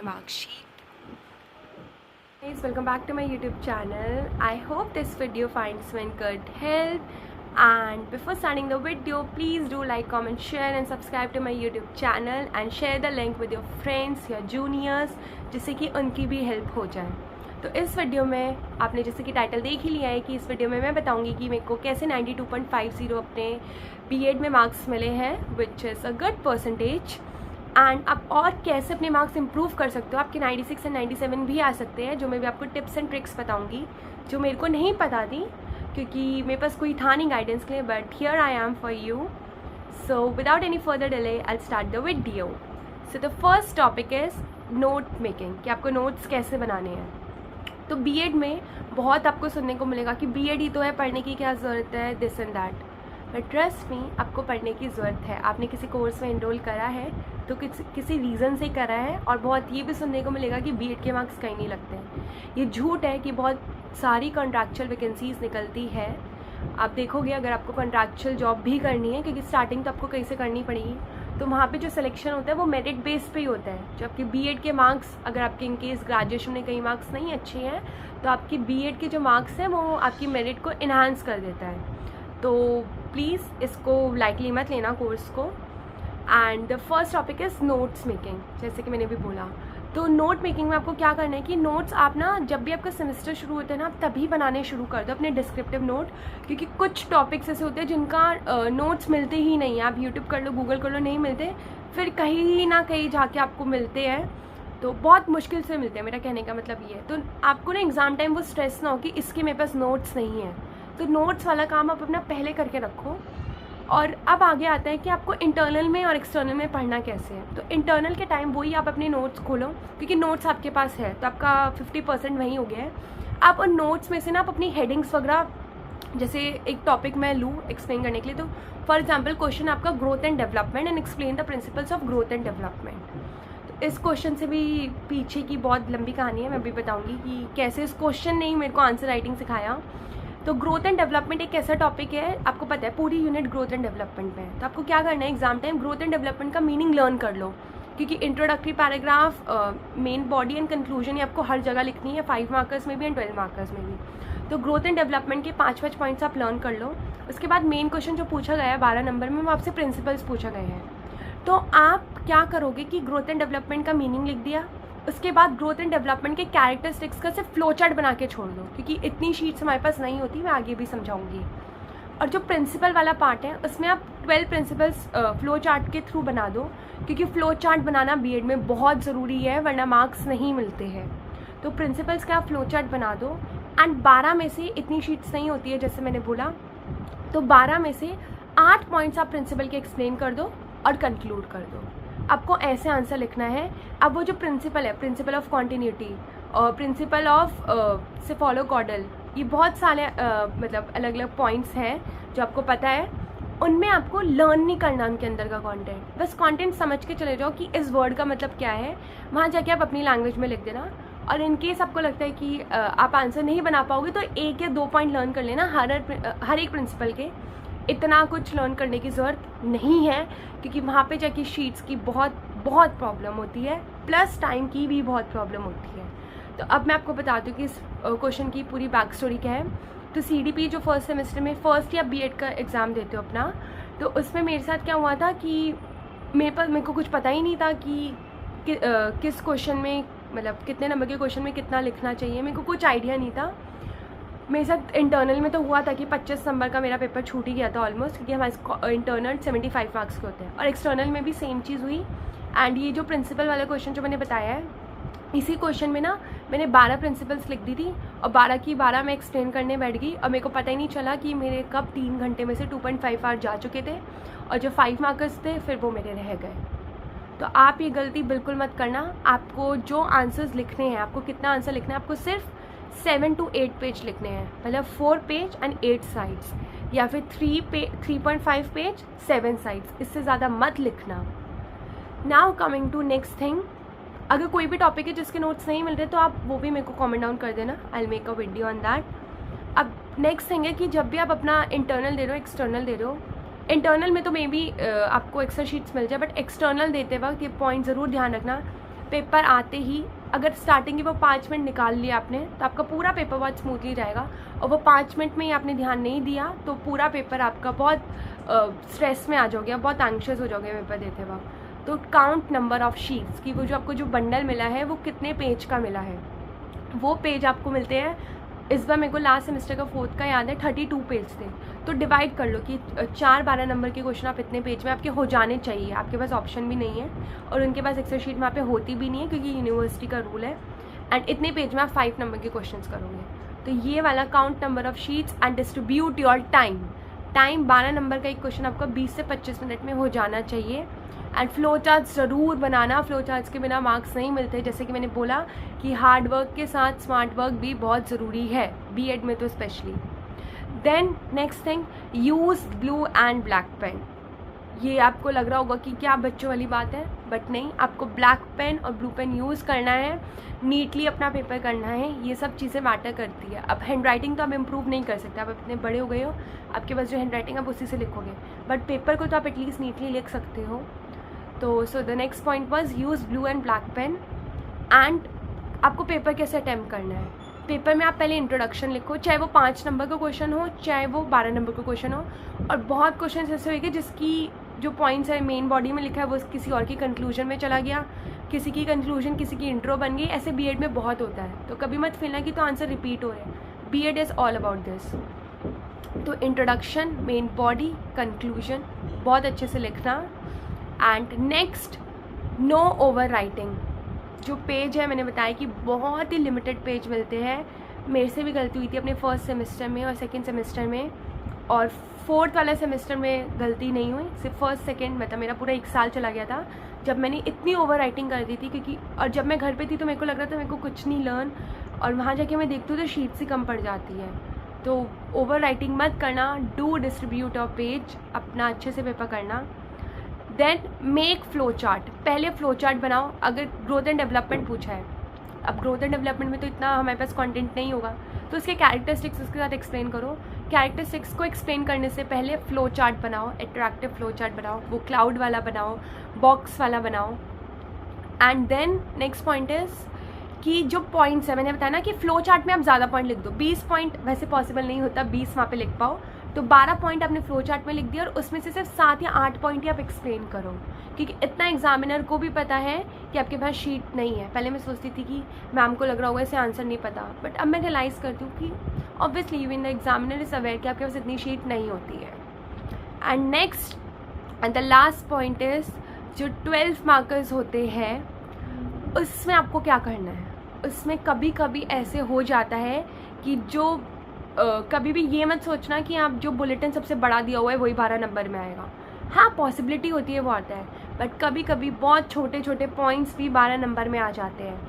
my mark sheet. Guys, welcome back to my YouTube channel. I hope this video finds you in good health. And before starting the video, please do like, comment, share and subscribe to my YouTube channel and share the link with your friends, your juniors, जिससे कि उनकी भी help हो जाए. तो इस video में आपने जैसे कि टाइटल देख ही लिया है कि इस वीडियो में मैं बताऊंगी कि मेरे को कैसे 92.50 अपने बीएड में मार्क्स मिले हैं, which is a good percentage. And आप और कैसे अपने मार्क्स इंप्रूव कर सकते हो. आपके 96 एंड 97 भी आ सकते हैं, जो मैं भी आपको टिप्स एंड ट्रिक्स बताऊंगी जो मेरे को नहीं पता थी क्योंकि मेरे पास कोई था नहीं गाइडेंस के लिए. But here I am for you. So without any further delay I start the video. So the first topic is note making, कि आपको नोट्स कैसे बनाने हैं. तो बीएड में बहुत आपको सुनने को मिलेगा कि बीएड ही तो है, पढ़ने की क्या ज़रूरत है, this and that. But trust me, आपको पढ़ने की ज़रूरत है. आपने किसी कोर्स में इनरोल करा है तो किसी रीज़न से करा है. और बहुत ये भी सुनने को मिलेगा कि बीएड के मार्क्स कहीं नहीं लगते हैं. ये झूठ है कि बहुत सारी कॉन्ट्रैक्चुअल वैकेंसीज निकलती है. आप देखोगे अगर आपको कॉन्ट्रैक्चुअल जॉब भी करनी है, क्योंकि स्टार्टिंग तो आपको कहीं से करनी पड़ेगी, तो वहाँ पे जो सिलेक्शन होता है वो मेरिट बेस पे ही होता है. जो आपके बीएड के मार्क्स, अगर आपके इनकेस ग्रेजुएशन में कई मार्क्स नहीं अच्छे हैं तो आपके बीएड के जो मार्क्स हैं वो आपकी मेरिट को इन्हांस कर देता है. तो प्लीज़ इसको लाइटली मत लेना कोर्स को. And the first topic is notes making. जैसे कि मैंने भी बोला, तो नोट मेकिंग में आपको क्या करना है कि नोट्स आप ना जब भी आपका सेमेस्टर शुरू होता है ना, आप तभी बनाने शुरू कर दो अपने डिस्क्रिप्टिव नोट. क्योंकि कुछ टॉपिक्स ऐसे होते हैं जिनका नोट्स मिलते ही नहीं है. आप यूट्यूब कर लो, गूगल कर लो, नहीं मिलते. फिर कहीं ना कहीं जाके आपको मिलते हैं, तो बहुत मुश्किल से मिलते हैं. मेरा कहने का मतलब ये है. तो आपको ना एग्ज़ाम टाइम वो स्ट्रेस ना हो कि इसके मेरे पास नोट्स नहीं है. तो नोट्स वाला काम आप अपना पहले करके रखो. और अब आगे आता है कि आपको इंटरनल में और एक्सटर्नल में पढ़ना कैसे है. तो इंटरनल के टाइम वही आप अपने नोट्स खोलो, क्योंकि नोट्स आपके पास है तो आपका 50% वहीं हो गया है. आप उन नोट्स में से ना आप अपनी हेडिंग्स वगैरह, जैसे एक टॉपिक मैं लूँ एक्सप्लेन करने के लिए, तो फॉर एग्जाम्पल क्वेश्चन आपका growth and development and explain the principles of growth and development. तो इस क्वेश्चन से भी पीछे की बहुत लंबी कहानी है, मैं भी बताऊँगी कि कैसे इस क्वेश्चन ने ही मेरे को आंसर राइटिंग सिखाया. तो ग्रोथ एंड डेवलपमेंट एक ऐसा टॉपिक है, आपको पता है पूरी यूनिट ग्रोथ एंड डेवलपमेंट में है. तो आपको क्या करना है, exam time growth and development का मीनिंग लर्न कर लो. क्योंकि introductory paragraph, main body and conclusion ये आपको हर जगह लिखनी है, 5 मार्कर्स में भी एंड 12 मार्कर्स में भी. तो ग्रोथ एंड डेवलपमेंट के 5 पॉइंट्स आप लर्न कर लो. उसके बाद मेन क्वेश्चन जो पूछा गया है 12 नंबर में, वो आपसे प्रिंसिपल्स पूछा गए हैं. तो आप क्या करोगे कि ग्रोथ एंड डेवलपमेंट का मीनिंग लिख दिया. उसके बाद ग्रोथ एंड डेवलपमेंट के कैरेक्टरिस्टिक्स का सिर्फ फ्लो चार्ट बना के छोड़ दो, क्योंकि इतनी शीट्स हमारे पास नहीं होती, मैं आगे भी समझाऊंगी. और जो प्रिंसिपल वाला पार्ट है उसमें आप 12 प्रिंसिपल्स फ्लो चार्ट के थ्रू बना दो, क्योंकि फ्लो चार्ट बनाना बीएड में बहुत ज़रूरी है, वरना मार्क्स नहीं मिलते हैं. तो प्रिंसिपल्स का आप फ्लो चार्ट बना दो. एंड 12 में से इतनी शीट्स नहीं होती है जैसे मैंने बोला, तो 12 में से 8 पॉइंट्स आप प्रिंसिपल के एक्सप्लेन कर दो और कंक्लूड कर दो. आपको ऐसे आंसर लिखना है. अब वो जो प्रिंसिपल है, प्रिंसिपल ऑफ कॉन्टिन्यूटी और प्रिंसिपल ऑफ से फॉलो कॉडल, ये बहुत सारे मतलब अलग अलग पॉइंट्स हैं जो आपको पता है. उनमें आपको लर्न नहीं करना उनके अंदर का कंटेंट, बस कंटेंट समझ के चले जाओ कि इस वर्ड का मतलब क्या है. वहाँ जाके आप अपनी लैंग्वेज में लिख देना. और इन केस आपको लगता है कि आप आंसर नहीं बना पाओगे, तो 1 या 2 पॉइंट लर्न कर लेना हर एक प्रिंसिपल के. इतना कुछ लर्न करने की ज़रूरत नहीं है, क्योंकि वहाँ पे जाके शीट्स की बहुत बहुत प्रॉब्लम होती है, प्लस टाइम की भी बहुत प्रॉब्लम होती है. तो अब मैं आपको बताती हूँ कि इस क्वेश्चन की पूरी बैक स्टोरी क्या है. तो सीडीपी जो फर्स्ट सेमेस्टर में फर्स्ट या बीएड का एग्ज़ाम देते हो अपना, तो उसमें मेरे साथ क्या हुआ था कि मेरे को कुछ पता ही नहीं था कि किस क्वेश्चन में, मतलब कितने नंबर के क्वेश्चन में कितना लिखना चाहिए. मेरे को कुछ आइडिया नहीं था. मेरे साथ इंटरनल में तो हुआ था कि 25 नंबर का मेरा पेपर छूट ही गया था ऑलमोस्ट, क्योंकि हमारे इंटरनल 75 मार्क्स के होते हैं. और एक्सटर्नल में भी सेम चीज़ हुई. एंड ये जो प्रिंसिपल वाला क्वेश्चन जो मैंने बताया है, इसी क्वेश्चन में ना मैंने 12 प्रिंसिपल्स लिख दी थी और 12 की 12 मैं एक्सप्लेन करने बैठ गई. और मेरे को पता ही नहीं चला कि मेरे कब 3 घंटे में से 2.5 आवर जा चुके थे, और जो 5 मार्कर्स थे फिर वो मेरे रह गए. तो आप ये गलती बिल्कुल मत करना. आपको जो आंसर्स लिखने हैं, आपको कितना आंसर लिखना है, आपको सिर्फ 7 to 8 पेज लिखने हैं. मतलब 4 पेज एंड 8 साइड्स, या फिर 3.5 पेज 7 साइड्स. इससे ज़्यादा मत लिखना. Now coming to next thing, अगर कोई भी टॉपिक है जिसके नोट्स नहीं मिल रहे तो आप वो भी मेरे को कमेंट डाउन कर देना. I will make a video on that. अब नेक्स्ट थिंग है कि जब भी आप अपना इंटरनल दे रहे हो, एक्सटर्नल दे रहे हो, इंटरनल में तो मे बी आपको एक्स्ट्रा शीट्स मिल जाए, बट एक्सटर्नल देते वक्त ये पॉइंट ज़रूर ध्यान रखना पेपर आते ही अगर स्टार्टिंग के वो 5 मिनट निकाल लिया आपने तो आपका पूरा पेपर बहुत स्मूथली जाएगा, और वो 5 मिनट में ही आपने ध्यान नहीं दिया तो पूरा पेपर आपका बहुत स्ट्रेस में आ जाओगे, बहुत एंग्शियस हो जाओगे पेपर देते वक्त। तो काउंट नंबर ऑफ शीट्स कि वो जो आपको जो बंडल मिला है वो कितने पेज का मिला है। वो पेज आपको मिलते हैं, इस बार मेरे को लास्ट सेमेस्टर का 4th का याद है 32 पेज थे। तो डिवाइड कर लो कि 4 12 नंबर के क्वेश्चन आप इतने पेज में आपके हो जाने चाहिए। आपके पास ऑप्शन भी नहीं है और उनके पास एक्सेल शीट वहाँ पे होती भी नहीं है क्योंकि यूनिवर्सिटी का रूल है। एंड इतने पेज में आप 5 नंबर के क्वेश्चन करोगे। तो ये वाला count number of sheets and distribute your time. 12 number का एक क्वेश्चन आपका 20 से 25 मिनट में हो जाना चाहिए। एंड फ्लो चार्ट्स ज़रूर बनाना, फ्लो चार्ट्स के बिना मार्क्स नहीं मिलते। जैसे कि मैंने बोला कि हार्ड वर्क के साथ स्मार्ट वर्क भी बहुत ज़रूरी है, बीएड में तो specially. Then next thing, use blue and black pen. ये आपको लग रहा होगा कि क्या बच्चों वाली बात है, बट नहीं, आपको ब्लैक पेन और ब्लू पेन यूज़ करना है, नीटली अपना पेपर करना है। ये सब चीज़ें मैटर करती है। अब हैंड राइटिंग तो आप इम्प्रूव नहीं कर सकते, आप इतने बड़े हो गए हो, आपके पास जो हैंड राइटिंग आप उसी से लिखोगे, बट पेपर को तो आप एटलीस्ट नीटली लिख सकते हो। तो so the next point was use blue and black pen. And आपको पेपर कैसे अटैम्प्ट करना है। पेपर में आप पहले इंट्रोडक्शन लिखो, चाहे वो 5 नंबर का क्वेश्चन हो चाहे वो 12 नंबर का क्वेश्चन हो। और बहुत क्वेश्चन ऐसे होंगे जिसकी जो पॉइंट्स है मेन बॉडी में लिखा है वो किसी और की कंक्लूजन में चला गया, किसी की कंक्लूजन किसी की इंट्रो बन गई। ऐसे बीएड में बहुत होता है, तो कभी मत फीलना कि तो आंसर रिपीट हो रहे हैं। BEd is all about this. तो इंट्रोडक्शन, मेन बॉडी, कंक्लूजन बहुत अच्छे से लिखना। And next, no overwriting. जो पेज है मैंने बताया कि बहुत ही लिमिटेड पेज मिलते हैं। मेरे से भी गलती हुई थी अपने फर्स्ट सेमेस्टर में और सेकंड सेमेस्टर में, और 4th वाला सेमेस्टर में गलती नहीं हुई, सिर्फ फर्स्ट सेकंड मतलब मेरा पूरा 1 साल चला गया था जब मैंने इतनी ओवर राइटिंग कर दी थी। क्योंकि और जब मैं घर पे थी तो मेरे को लग रहा था मेरे को कुछ नहीं लर्न, और वहाँ जाके मैं देखती हूँ तो शीट से कम पड़ जाती है। तो ओवर राइटिंग मत करना, डू डिस्ट्रीब्यूट ऑफ पेज, अपना अच्छे से पेपर करना। Then make flow chart. पहले फ्लो चार्ट बनाओ। अगर ग्रोथ एंड डेवलपमेंट पूछा है, अब ग्रोथ एंड डेवलपमेंट में तो इतना हमारे पास कंटेंट नहीं होगा, तो उसके कैरेक्टरिस्टिक्स उसके साथ एक्सप्लेन करो। कैरेक्टरिस्टिक्स को एक्सप्लेन करने से पहले फ्लो चार्ट बनाओ, अट्रैक्टिव फ्लो चार्ट बनाओ, वो क्लाउड वाला बनाओ, बॉक्स वाला बनाओ। And then next point is कि जो पॉइंट्स है, मैंने बताया ना कि फ्लो चार्ट में आप ज़्यादा पॉइंट लिख दो। 20 पॉइंट वैसे पॉसिबल नहीं होता 20 वहाँ पे लिख पाओ, तो 12 पॉइंट आपने फ्लो चार्ट में लिख दिया और उसमें से सिर्फ 7 या 8 पॉइंट ही आप एक्सप्लेन करो, क्योंकि इतना एग्जामिनर को भी पता है कि आपके पास शीट नहीं है। पहले मैं सोचती थी कि मैम को लग रहा होगा इसे आंसर नहीं पता, बट अब मैं रियलाइज़ करती हूँ कि obviously even the examiner is aware कि आपके पास इतनी शीट नहीं होती है। And next and the last point is, जो 12 मार्कर्स होते हैं उसमें आपको क्या करना है। उसमें कभी कभी ऐसे हो जाता है कि जो कभी भी ये मत सोचना कि आप जो बुलेटिन सबसे बड़ा दिया हुआ है वही 12 नंबर में आएगा। हाँ, पॉसिबिलिटी होती है, वो आता है, बट कभी कभी बहुत छोटे छोटे पॉइंट्स भी 12 नंबर में आ जाते हैं।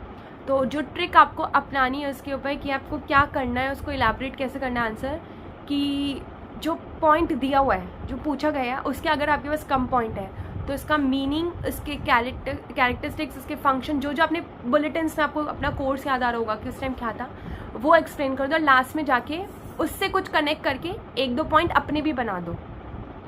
तो जो ट्रिक आपको अपनानी है उसके ऊपर कि आपको क्या करना है, उसको इलैबोरेट कैसे करना है आंसर, कि जो पॉइंट दिया हुआ है, जो पूछा गया है, उसके अगर आपके पास कम पॉइंट है तो इसका मीनिंग, उसके कैरेक्टरिस्टिक्स, उसके फंक्शन, जो जो अपने बुलेटिन्स में आपको अपना कोर्स याद आ रहा होगा कि उस टाइम क्या था, वो एक्सप्लेन कर दो। लास्ट में जाके उससे कुछ कनेक्ट करके 1-2 पॉइंट अपने भी बना दो।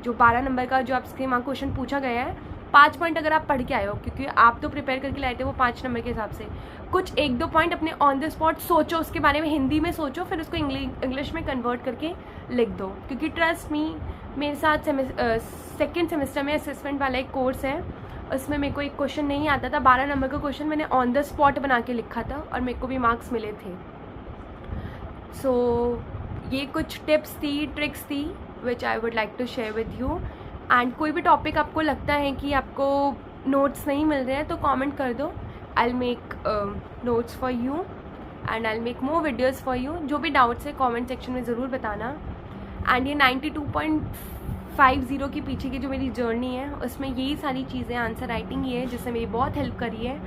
जो 12 नंबर का जो आपके वहाँ क्वेश्चन पूछा गया है, 5 पॉइंट अगर आप पढ़ के आए हो, क्योंकि आप तो प्रिपेयर करके लाए थे वो 5 नंबर के हिसाब से, कुछ 1-2 पॉइंट अपने ऑन द स्पॉट सोचो, उसके बारे में हिंदी में सोचो, फिर उसको इंग्लिश में कन्वर्ट करके लिख दो। क्योंकि ट्रस्ट मी, मेरे साथ सेकेंड सेमेस्टर में असेसमेंट वाला एक कोर्स है, उसमें मेरे को एक क्वेश्चन नहीं आता था, 12 नंबर का क्वेश्चन मैंने ऑन द स्पॉट बना के लिखा था और मेरे को भी मार्क्स मिले थे। सो ये कुछ टिप्स थी, ट्रिक्स थी which I would like to share with you. And कोई भी टॉपिक आपको लगता है कि आपको नोट्स नहीं मिल रहे हैं तो कमेंट कर दो, I will make notes for you and I will make more videos for you. जो भी डाउट्स है कमेंट सेक्शन में ज़रूर बताना। एंड ये 92.50 के पीछे की जो मेरी जर्नी है उसमें यही सारी चीज़ें, आंसर राइटिंग ये है जिससे मेरी बहुत हेल्प करी है।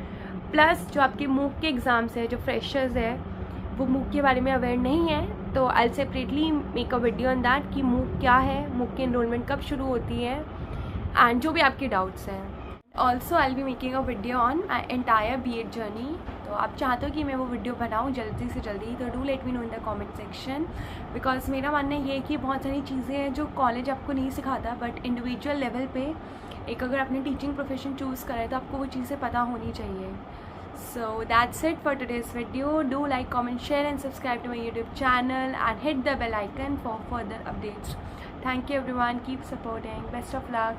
प्लस जो आपके मूक के एग्ज़ाम्स है, जो फ्रेशर्स है वो मूक के बारे में अवेयर नहीं है, तो I separately make a video on that कि मूक क्या है, मूक की एनरोलमेंट कब शुरू होती है, एंड जो भी आपके डाउट्स हैं। Also I will be making a video on my entire BEd journey. तो आप चाहते हो कि मैं वो वीडियो बनाऊँ जल्दी से जल्दी, तो do let me know in the comment section. Because मेरा मानना ये है कि बहुत सारी चीज़ें हैं जो कॉलेज आपको नहीं सिखाता, बट इंडिविजुअल लेवल पे एक अगर आपने टीचिंग प्रोफेशन चूज़ करा है तो आपको वो चीज़ें पता होनी चाहिए। So that's it for today's video. Do like, comment, share and subscribe to my YouTube channel and hit the bell icon for further updates. Thank you everyone. Keep supporting. Best of luck.